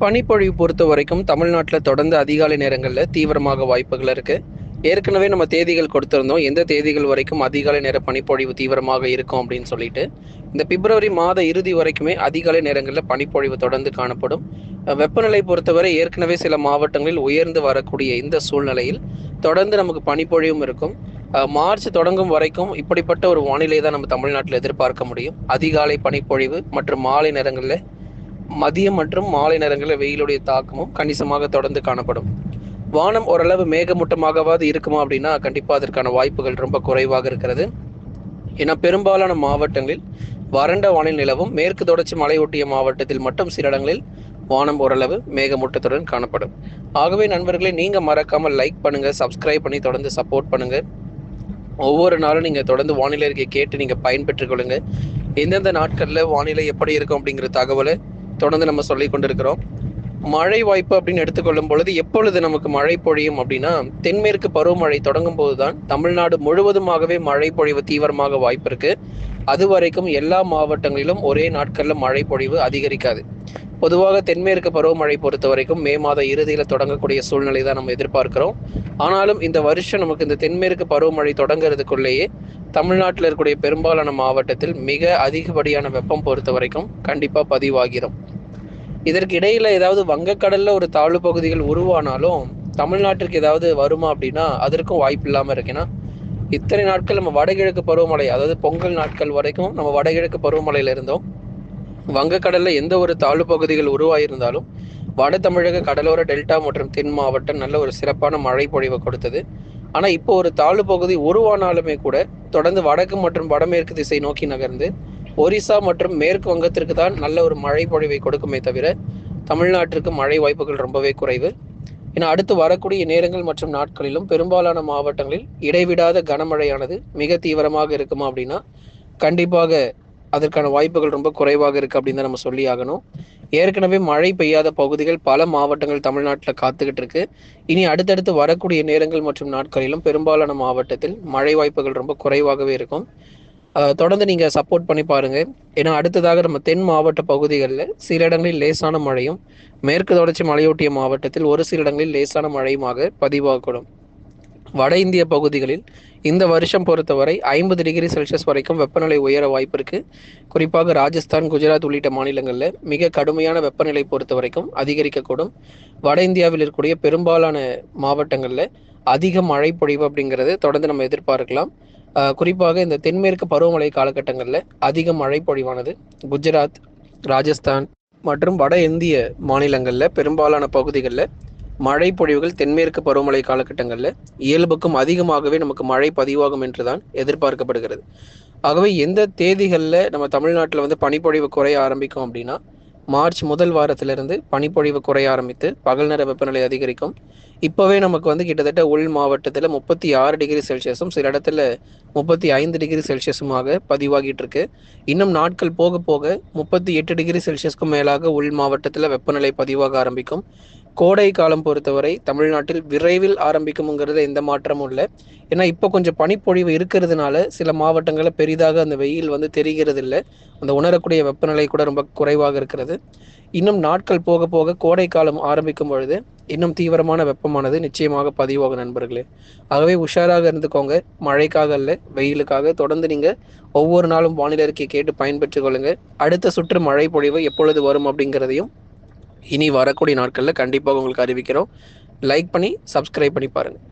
பனிப்பொழிவு பொறுத்த வரைக்கும் தமிழ்நாட்டில் தொடர்ந்து அதிகாலை நேரங்களில் தீவிரமாக வாய்ப்புகள் இருக்கு. ஏற்கனவே நம்ம தேதிகள் கொடுத்திருந்தோம், எந்த தேதிகள் வரைக்கும் அதிகாலை நேர பனிப்பொழிவு தீவிரமாக இருக்கும் அப்படின்னு சொல்லிட்டு. இந்த பிப்ரவரி மாத இறுதி வரைக்குமே அதிகாலை நேரங்களில் பனிப்பொழிவு தொடர்ந்து காணப்படும். வெப்பநிலை பொறுத்தவரை ஏற்கனவே சில மாவட்டங்களில் உயர்ந்து வரக்கூடிய இந்த சூழ்நிலையில் தொடர்ந்து நமக்கு பனிப்பொழிவும் இருக்கும். மார்ச் தொடங்கும் வரைக்கும் இப்படிப்பட்ட ஒரு வானிலை தான் நம்ம தமிழ்நாட்டில் எதிர்பார்க்க முடியும். அதிகாலை பனிப்பொழிவு மற்றும் மாலை நேரங்களில், மதியம் மற்றும் மாலை நேரங்களில் வெயிலுடைய தாக்கமும் கணிசமாக தொடர்ந்து காணப்படும். வானம் ஓரளவு மேகமூட்டமாகவாது இருக்குமா அப்படின்னா கண்டிப்பாக அதற்கான வாய்ப்புகள் ரொம்ப குறைவாக இருக்கிறது. ஏன்னா பெரும்பாலான மாவட்டங்களில் வறண்ட வானிலை நிலவும். மேற்கு தொடர்ச்சி மலையொட்டிய மாவட்டத்தில் மட்டும் சில இடங்களில் வானம் ஓரளவு மேகமூட்டத்துடன் காணப்படும். ஆகவே நண்பர்களே, நீங்கள் மறக்காமல் லைக் பண்ணுங்கள், சப்ஸ்கிரைப் பண்ணி தொடர்ந்து சப்போர்ட் பண்ணுங்கள். ஒவ்வொரு நாளும் நீங்கள் தொடர்ந்து வானிலை அறிக்கை கேட்டு நீங்கள் பயன்பெற்றுக் கொள்ளுங்க. எந்தெந்த நாட்களில் வானிலை எப்படி இருக்கும் அப்படிங்கிற தகவலை தொடர்ந்து நம்ம சொல்லி கொண்டிருக்கிறோம். மழை வாய்ப்பு அப்படின்னு எடுத்துக்கொள்ளும் பொழுது எப்பொழுது நமக்கு மழை பொழியும் அப்படின்னா, தென்மேற்கு பருவமழை தொடங்கும் போதுதான் தமிழ்நாடு முழுவதுமாகவே மழை பொழிவு தீவிரமாக வாய்ப்பு இருக்கு. அது வரைக்கும் எல்லா மாவட்டங்களிலும் ஒரே நாட்கள்ல மழை பொழிவு அதிகரிக்காது. பொதுவாக தென்மேற்கு பருவமழை பொறுத்த வரைக்கும் மே மாத இறுதியில் தொடங்கக்கூடிய சூழ்நிலை தான் நம்ம எதிர்பார்க்கிறோம். ஆனாலும் இந்த வருஷம் நமக்கு இந்த தென்மேற்கு பருவமழை தொடங்குறதுக்குள்ளேயே தமிழ்நாட்டில் இருக்கக்கூடிய பெரும்பாலான மாவட்டத்தில் மிக அதிகப்படியான வெப்பம் பொறுத்த வரைக்கும் கண்டிப்பாக பதிவாகிடும். இதற்கு இடையில ஏதாவது வங்கக்கடல்ல ஒரு தாழ்வு பகுதிகள் உருவானாலும் தமிழ்நாட்டிற்கு ஏதாவது வருமா அப்படின்னா அதற்கும் வாய்ப்பு இல்லாமல் இருக்குன்னா, இத்தனை நாட்கள் நம்ம வடகிழக்கு பருவமழை, அதாவது பொங்கல் நாட்கள் வரைக்கும் நம்ம வடகிழக்கு பருவமழையில இருந்தோம். வங்கக்கடல்ல எந்த ஒரு தாழ்வு பகுதிகள் உருவாயிருந்தாலும் வட தமிழக கடலோர டெல்டா மற்றும் தென் மாவட்டம் நல்ல ஒரு சிறப்பான மழை பொழிவை கொடுத்தது. ஆனா இப்போ ஒரு தாழ்வு பகுதி உருவானாலுமே கூட தொடர்ந்து வடக்கு மற்றும் வடமேற்கு திசை நோக்கி நகர்ந்து ஒரிசா மற்றும் மேற்கு வங்கத்திற்கு தான் நல்ல ஒரு மழை பொழிவை கொடுக்குமே தவிர தமிழ்நாட்டிற்கு மழை வாய்ப்புகள் ரொம்பவே குறைவு. ஏன்னா அடுத்து வரக்கூடிய நேரங்கள் மற்றும் நாட்களிலும் பெரும்பாலான மாவட்டங்களில் இடைவிடாத கனமழையானது மிக தீவிரமாக இருக்குமா அப்படின்னா கண்டிப்பாக அதற்கான வாய்ப்புகள் ரொம்ப குறைவாக இருக்கு அப்படின்னு தான் நம்ம சொல்லி ஆகணும். ஏற்கனவே மழை பெய்யாத பகுதிகள் பல மாவட்டங்கள் தமிழ்நாட்டில் காத்துக்கிட்டு இருக்கு. இனி அடுத்தடுத்து வரக்கூடிய நேரங்கள் மற்றும் நாட்களிலும் பெரும்பாலான மாவட்டத்தில் மழை வாய்ப்புகள் ரொம்ப குறைவாகவே இருக்கும். தொடர்ந்து நீங்க சப்போர்ட் பண்ணி பாருங்க. ஏன்னா அடுத்ததாக நம்ம தென் மாவட்ட பகுதிகளில் சில இடங்களில் லேசான மழையும், மேற்கு தொடர்ச்சி மலையொட்டிய மாவட்டத்தில் ஒரு சில இடங்களில் லேசான மழையுமாக பதிவாகக்கூடும். வட இந்திய பகுதிகளில் இந்த வருஷம் பொறுத்தவரை 50 டிகிரி செல்சியஸ் வரைக்கும் வெப்பநிலை உயர வாய்ப்பு இருக்கு. குறிப்பாக ராஜஸ்தான், குஜராத் உள்ளிட்ட மாநிலங்களில் மிக கடுமையான வெப்பநிலை பொறுத்த வரைக்கும் அதிகரிக்கக்கூடும். வட இந்தியாவில் இருக்கக்கூடிய பெரும்பாலான மாவட்டங்களில் அதிக மழை பொழிவு அப்படிங்கிறது தொடர்ந்து நம்ம எதிர்பார்க்கலாம். குறிப்பாக இந்த தென்மேற்கு பருவமழை காலகட்டங்களில் அதிக மழை பொழிவானது குஜராத், ராஜஸ்தான் மற்றும் வட இந்திய மாநிலங்களில் பெரும்பாலான பகுதிகளில் மழை பொழிவுகள் தென்மேற்கு பருவமழை காலகட்டங்களில் இயல்புக்கும் அதிகமாகவே நமக்கு மழை பதிவாகும் என்றுதான் எதிர்பார்க்கப்படுகிறது. ஆகவே எந்த தேதிகளில் நம்ம தமிழ்நாட்டில் வந்து பனிப்பொழிவு குறைய ஆரம்பிக்கும் அப்படின்னா, மார்ச் முதல் வாரத்திலிருந்து பனிப்பொழிவு குறைய ஆரம்பித்து பகல் நேர வெப்பநிலை அதிகரிக்கும். இப்போவே நமக்கு வந்து கிட்டத்தட்ட உள் மாவட்டத்தில் 36 டிகிரி செல்சியஸும் சில இடத்துல 35 டிகிரி செல்சியஸுமாக பதிவாகிட்டு இருக்கு. இன்னும் நாட்கள் போக போக 38 டிகிரி செல்சியஸ்க்கும் மேலாக உள் மாவட்டத்தில் வெப்பநிலை பதிவாக ஆரம்பிக்கும். கோடை காலம் பொறுத்தவரை தமிழ்நாட்டில் விரைவில் ஆரம்பிக்கும்ங்கிறது எந்த மாற்றமும் இல்லை. ஏன்னா இப்போ கொஞ்சம் பனிப்பொழிவு இருக்கிறதுனால சில மாவட்டங்களில் பெரிதாக அந்த வெயில் வந்து தெரிகிறது இல்லை. அந்த உணரக்கூடிய வெப்பநிலை கூட ரொம்ப குறைவாக இருக்கிறது. இன்னும் நாட்கள் போக போக கோடை காலம் ஆரம்பிக்கும் பொழுது இன்னும் தீவிரமான வெப்பமானது நிச்சயமாக பதிவாகும் நண்பர்களே. ஆகவே உஷாராக இருந்துக்கோங்க. மழைக்காக இல்லை, வெயிலுக்காக தொடர்ந்து நீங்கள் ஒவ்வொரு நாளும் வானிலை அறிக்கை கேட்டு பயன்பெற்றுக் கொள்ளுங்க. அடுத்த சுற்று மழை பொழிவு எப்பொழுது வரும் அப்படிங்கிறதையும் இனி வரக்கூடிய நாட்களில் கண்டிப்பாக உங்களுக்கு அறிவிக்கிறோம். லைக் பண்ணி சப்ஸ்கிரைப் பண்ணி பாருங்கள்.